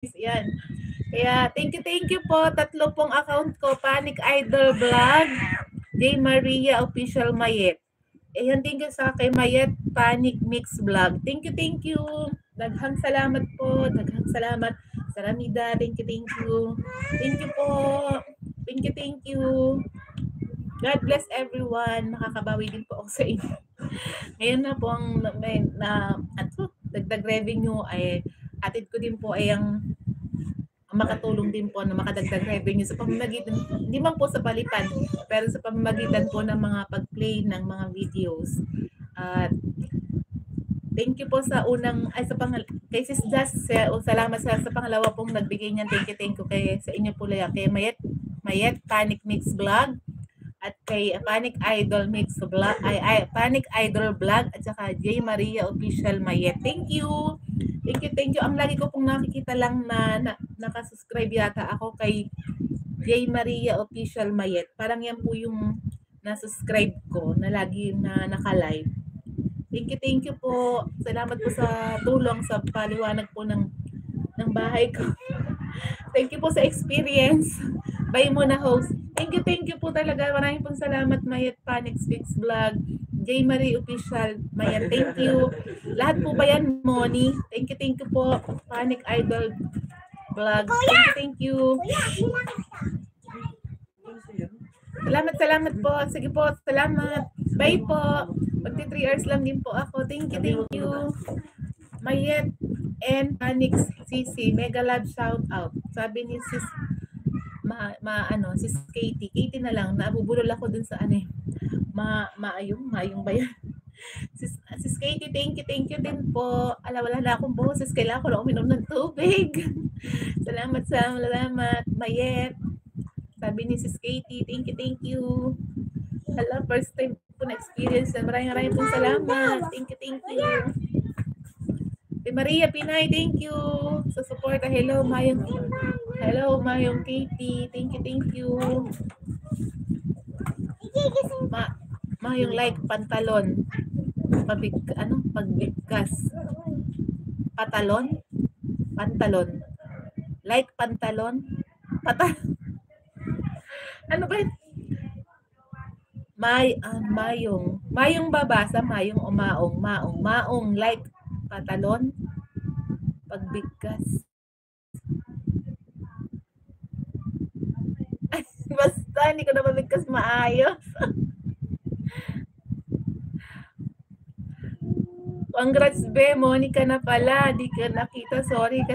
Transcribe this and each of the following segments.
Yan. Kaya thank you po. 3 pong account ko. Panic Idol Vlog, J. Maria Official Mayet. Ayan, thank you sa kay Mayet Panic Mix Vlog. Thank you. Daghang salamat po. Daghang salamat. Saramida, thank you. Thank you po. Thank you. God bless everyone. Makakabawi din po ako sa inyo. Ngayon na po ang dagdag revenue ay atid ko din po ay ang makatulong din po na makadagdag revenue sa pamamagitan, hindi man po sa palipad, pero sa pamamagitan po ng mga pag-play ng mga videos. At thank you po sa unang, ay sa kay Sis Just, salamat sa pangalawa pong nagbigay niyan. Thank you kay sa inyo po lang, kay Mayet Panic Mix Vlog, at kay Panic Idol Mix Vlog, Panic Idol Vlog, at saka J. Maria Official Mayet. Thank you. Ang lagi ko pong nakikita lang na nakasubscribe yata ako kay J. Maria Official Mayet. Parang yan po yung nasubscribe ko na lagi na naka-live. Thank you po. Salamat po sa tulong sa paliwanag po ng bahay ko. Thank you po sa experience. Bye muna, host. Thank you po talaga. Maraming pong salamat, Mayet Panic Mix Vlog, J. Marie Official Mayet. Thank you. Lahat po ba yan, Moni? Thank you po. Panic Idol Vlog. Thank you. Salamat po. Sige po, salamat. Bye po. Magti 3 hours lang din po ako. Thank you. Mayet and Panic CC. Mega love shout out. Sabi ni Sis Sis Katie na lang. Nabubulol ako dun sa maayong ba yan? Sis Katie, thank you din po. Wala na akong boses. Kailangan ko na uminom ng tubig. Salamat. Mayet. Sabi ni Sis Katie, thank you. First time po na experience. Maraming pong salamat. Thank you. Maria Pinay, thank you sa support. Hello, Mayong Katie. Thank you. Mayong like pantalon. Pagbigkas. Pantalon. Like pantalon. Ano ba yun? Mayong babasa, mayong o maong like pantalon, pagbigkas. Basta hindi ko na mabigkas maayos. Congrats, Be. Monica na pala. Di ka nakita. Sorry,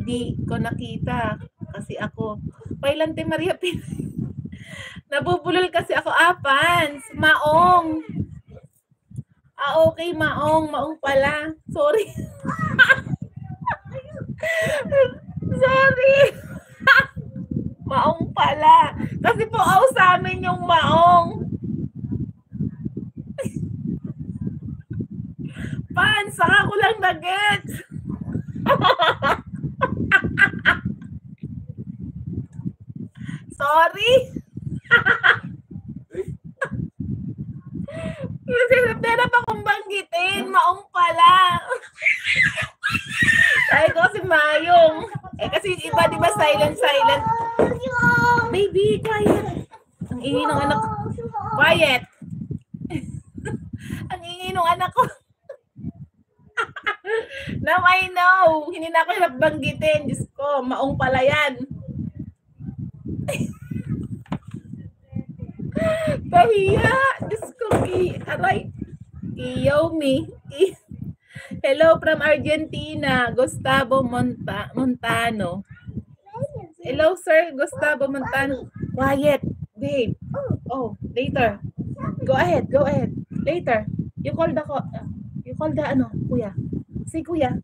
di ko nakita. Kasi ako. Pailante Maria Pinay. Nabubulol kasi ako. Pans. Maong. Okay, maong pala. Sorry. Sorry. Maong pala. Kasi po sa amin yung maong. Pan, saka ko lang na-gets. Sorry. Hirap pa kong banggitin. Maong pala. Sabi ko si Mayong. Kasi iba di ba silent. Baby, quiet. Ang ingay ng anak ko. Quiet. Ang ingay ng anak ko. Now I know. Hindi na ako hirap banggitin. Diyos ko, maong pala yan. Kahiya. Diyos ko, aray. Kiyomi. Hello from Argentina, Gustavo Montano. Hello, sir, Gustavo Montano. Quiet, babe. Oh, later. Go ahead. Later. You call the kuya. Say kuya.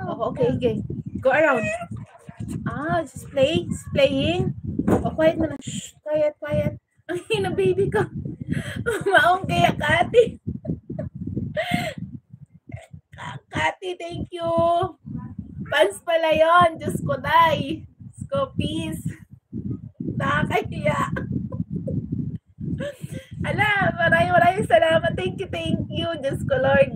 Oh, okay. Go around. Just playing. Oh, quiet na. Shh, quiet. Ang hina baby ko. Maong kaya Kati. Kati, thank you. Pans pala yun. Diyos ko, day. Diyos ko, peace. Nakakahiya. Maraming salamat. Thank you. Diyos ko, Lord.